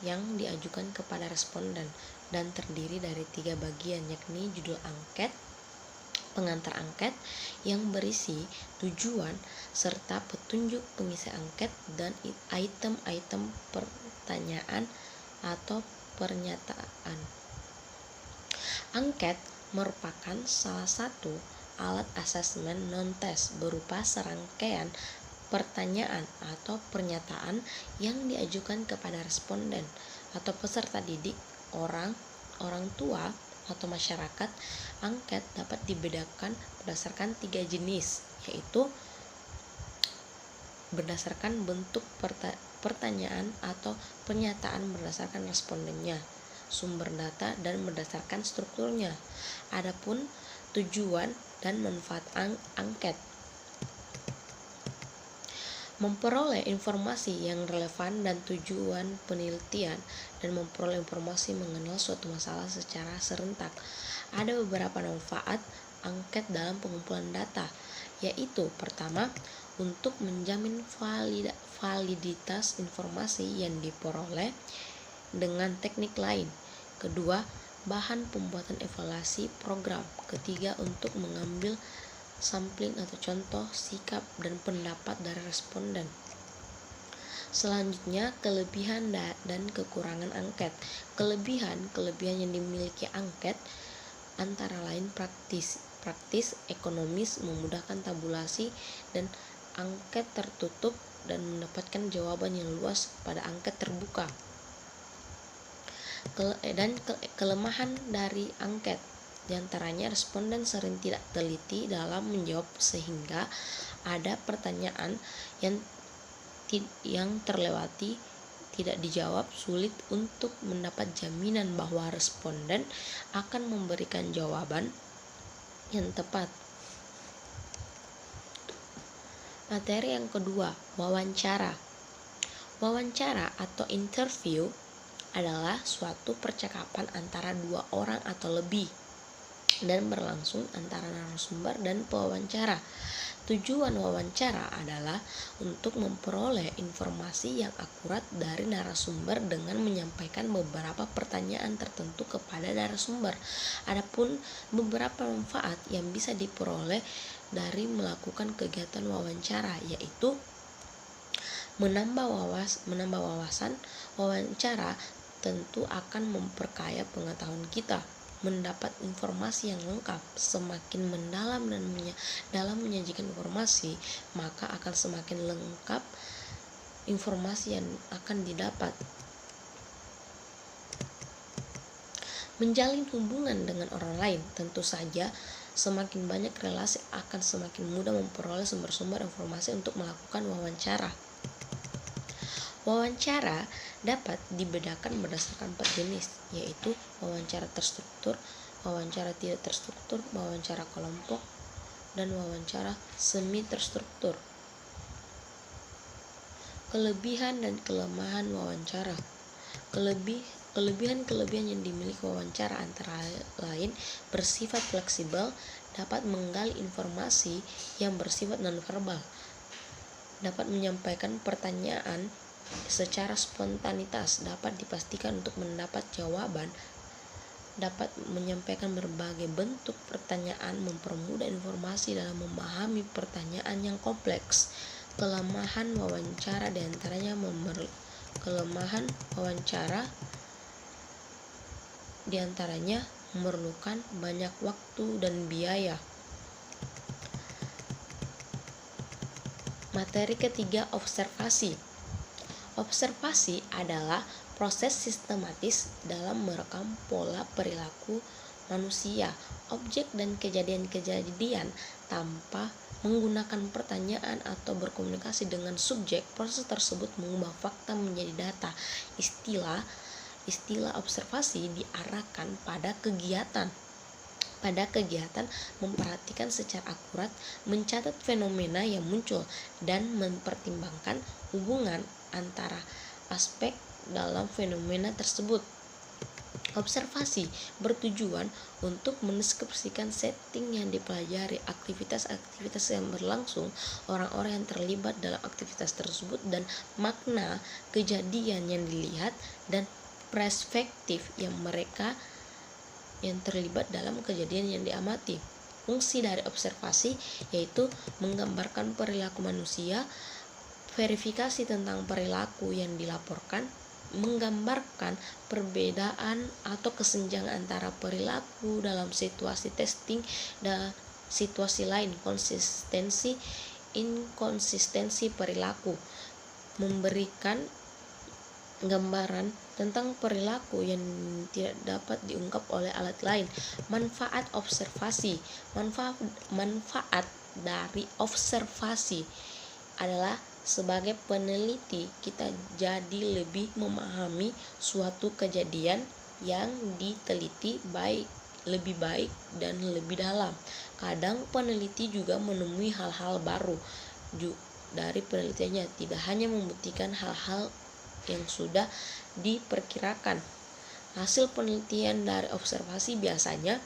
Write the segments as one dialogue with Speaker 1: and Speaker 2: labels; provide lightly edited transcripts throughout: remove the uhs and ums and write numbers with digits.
Speaker 1: yang diajukan kepada responden dan terdiri dari 3 bagian, yakni judul angket, pengantar angket yang berisi tujuan serta petunjuk pengisi angket, dan item-item pertanyaan atau pernyataan. Angket merupakan salah satu alat asesmen non-tes berupa serangkaian pertanyaan atau pernyataan yang diajukan kepada responden atau peserta didik, orang tua, atau masyarakat. Angket dapat dibedakan berdasarkan 3 jenis, yaitu berdasarkan bentuk pertanyaan atau pernyataan berdasarkan respondennya, sumber data, dan berdasarkan strukturnya. Adapun tujuan dan manfaat angket: memperoleh informasi yang relevan dan tujuan penelitian, dan memperoleh informasi mengenal suatu masalah secara serentak. Ada beberapa manfaat angket dalam pengumpulan data, yaitu: pertama, untuk menjamin validitas informasi yang diperoleh dengan teknik lain. Kedua, bahan pembuatan evaluasi program. Ketiga, untuk mengambil sampling atau contoh sikap dan pendapat dari responden. Selanjutnya, kelebihan dan kekurangan angket. Kelebihan yang dimiliki angket antara lain praktis, ekonomis, memudahkan tabulasi, dan angket tertutup dan mendapatkan jawaban yang luas pada angket terbuka. Kelemahan dari angket diantaranya responden sering tidak teliti dalam menjawab, sehingga ada pertanyaan yang terlewati, tidak dijawab. Sulit untuk mendapat jaminan bahwa responden akan memberikan jawaban yang tepat. Materi yang kedua, wawancara. Wawancara atau interview adalah suatu percakapan antara 2 orang atau lebih dan berlangsung antara narasumber dan pewawancara. Tujuan wawancara adalah untuk memperoleh informasi yang akurat dari narasumber dengan menyampaikan beberapa pertanyaan tertentu kepada narasumber. Adapun beberapa manfaat yang bisa diperoleh dari melakukan kegiatan wawancara, yaitu menambah wawasan. Wawancara tentu akan memperkaya pengetahuan kita. Mendapat informasi yang lengkap. Semakin mendalam dan dalam menyajikan informasi, maka akan semakin lengkap informasi yang akan didapat. Menjalin hubungan dengan orang lain. Tentu saja, semakin banyak relasi akan semakin mudah memperoleh sumber-sumber informasi untuk melakukan wawancara. Wawancara dapat dibedakan berdasarkan 4 jenis, yaitu wawancara terstruktur, wawancara tidak terstruktur, wawancara kelompok, dan wawancara semi terstruktur. Kelebihan dan kelemahan wawancara. Kelebihan yang dimiliki wawancara antara lain bersifat fleksibel, dapat menggali informasi yang bersifat nonverbal, dapat menyampaikan pertanyaan secara spontanitas, dapat dipastikan untuk mendapat jawaban, dapat menyampaikan berbagai bentuk pertanyaan, mempermudah informasi dalam memahami pertanyaan yang kompleks. Kelemahan wawancara diantaranya memerlukan banyak waktu dan biaya. Materi ketiga, observasi. Observasi adalah proses sistematis dalam merekam pola perilaku manusia, objek, dan kejadian-kejadian tanpa menggunakan pertanyaan atau berkomunikasi dengan subjek. Proses tersebut mengubah fakta menjadi data. Istilah observasi diarahkan pada kegiatan memperhatikan secara akurat, mencatat fenomena yang muncul, dan mempertimbangkan hubungan antara aspek dalam fenomena tersebut. Observasi bertujuan untuk mendeskripsikan setting yang dipelajari, aktivitas-aktivitas yang berlangsung, orang-orang yang terlibat dalam aktivitas tersebut, dan makna kejadian yang dilihat dan perspektif yang mereka yang terlibat dalam kejadian yang diamati. Fungsi dari observasi yaitu menggambarkan perilaku manusia, verifikasi tentang perilaku yang dilaporkan, menggambarkan perbedaan atau kesenjangan antara perilaku dalam situasi testing dan situasi lain, konsistensi inkonsistensi perilaku, memberikan gambaran tentang perilaku yang tidak dapat diungkap oleh alat lain. Manfaat observasi. Manfaat dari observasi adalah sebagai peneliti kita jadi lebih memahami suatu kejadian yang diteliti lebih baik dan lebih dalam. Kadang peneliti juga menemui hal-hal baru dari penelitiannya, tidak hanya membuktikan hal-hal yang sudah diperkirakan. Hasil penelitian dari observasi biasanya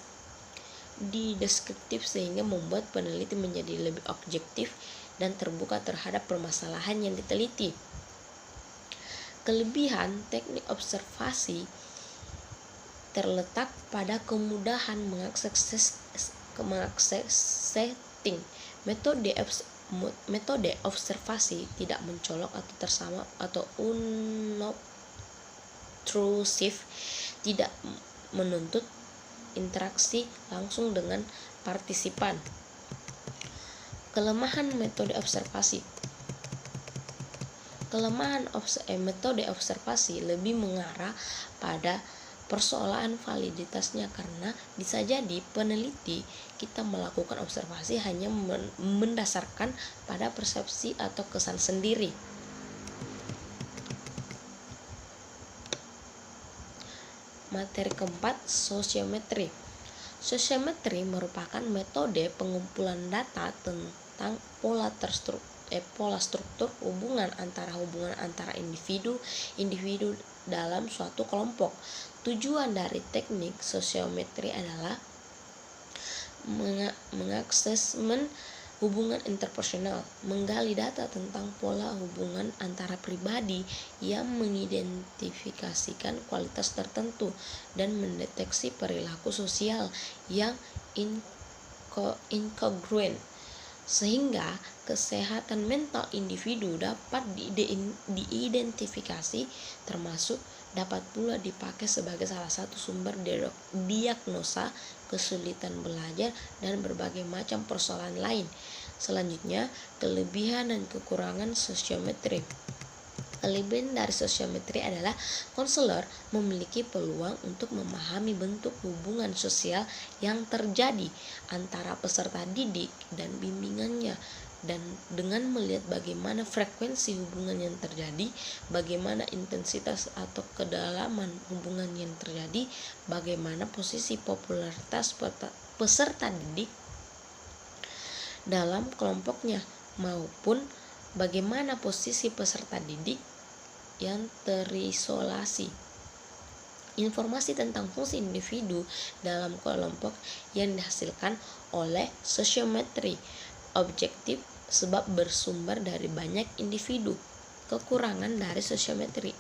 Speaker 1: dideskriptif sehingga membuat peneliti menjadi lebih objektif dan terbuka terhadap permasalahan yang diteliti. Kelebihan teknik observasi terletak pada kemudahan mengakses setting. Metode observasi tidak mencolok atau tersama atau unobtrusif, tidak menuntut interaksi langsung dengan partisipan. Kelemahan metode observasi. Metode observasi lebih mengarah pada persoalan validitasnya, karena bisa jadi peneliti kita melakukan observasi hanya mendasarkan pada persepsi atau kesan sendiri. Materi keempat, sosiometri. Sosiometri merupakan metode pengumpulan data tentang pola struktur hubungan antara individu dalam suatu kelompok. Tujuan dari teknik sosiometri adalah mengaksesmen hubungan interpersonal, menggali data tentang pola hubungan antara pribadi yang mengidentifikasikan kualitas tertentu, dan mendeteksi perilaku sosial yang inkongruen, sehingga kesehatan mental individu dapat diidentifikasi, termasuk dapat pula dipakai sebagai salah satu sumber diagnosa kesulitan belajar dan berbagai macam persoalan lain. Selanjutnya, kelebihan dan kekurangan sosiometri. Kelebihan dari sosiometri adalah konselor memiliki peluang untuk memahami bentuk hubungan sosial yang terjadi antara peserta didik dan bimbingannya, dan dengan melihat bagaimana frekuensi hubungan yang terjadi, bagaimana intensitas atau kedalaman hubungan yang terjadi, bagaimana posisi popularitas peserta didik dalam kelompoknya, maupun bagaimana posisi peserta didik yang terisolasi. Informasi tentang fungsi individu dalam kelompok yang dihasilkan oleh sosiometri objektif sebab bersumber dari banyak individu. Kekurangan dari sosiometri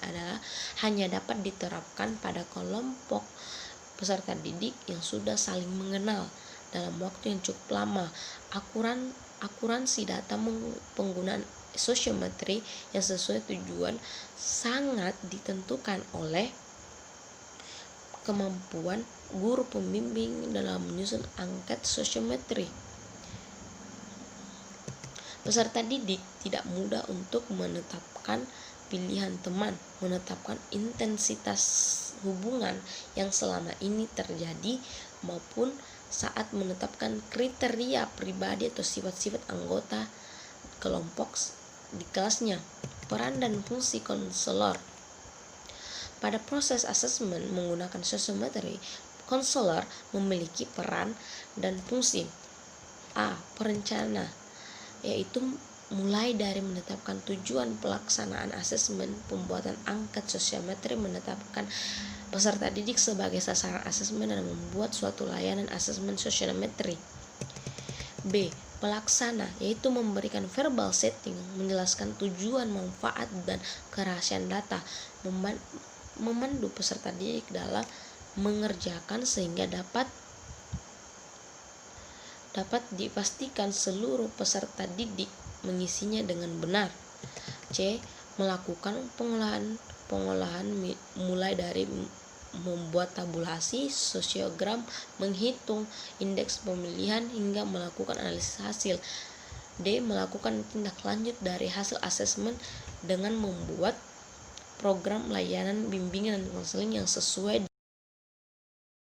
Speaker 1: adalah hanya dapat diterapkan pada kelompok peserta didik yang sudah saling mengenal dalam waktu yang cukup lama. Akuransi data penggunaan sosiometri yang sesuai tujuan sangat ditentukan oleh kemampuan guru pembimbing dalam menyusun angket sosiometri. Peserta didik tidak mudah untuk menetapkan pilihan teman, menetapkan intensitas hubungan yang selama ini terjadi, maupun saat menetapkan kriteria pribadi atau sifat-sifat anggota kelompok di kelasnya. Peran dan fungsi konselor. Pada proses asesmen menggunakan sosiometri, konselor memiliki peran dan fungsi. A. Perencana, yaitu mulai dari menetapkan tujuan pelaksanaan asesmen, pembuatan angket sosiometri, menetapkan peserta didik sebagai sasaran asesmen, dan membuat suatu layanan asesmen sosiometri. B. Pelaksana, yaitu memberikan verbal setting, menjelaskan tujuan, manfaat, dan kerahasiaan data, memandu peserta didik dalam mengerjakan sehingga dapat dipastikan seluruh peserta didik mengisinya dengan benar. C. Melakukan pengolahan mulai dari membuat tabulasi, sosiogram, menghitung indeks pemilihan, hingga melakukan analisis hasil. D. Melakukan tindak lanjut dari hasil asesmen dengan membuat program layanan bimbingan dan konseling yang sesuai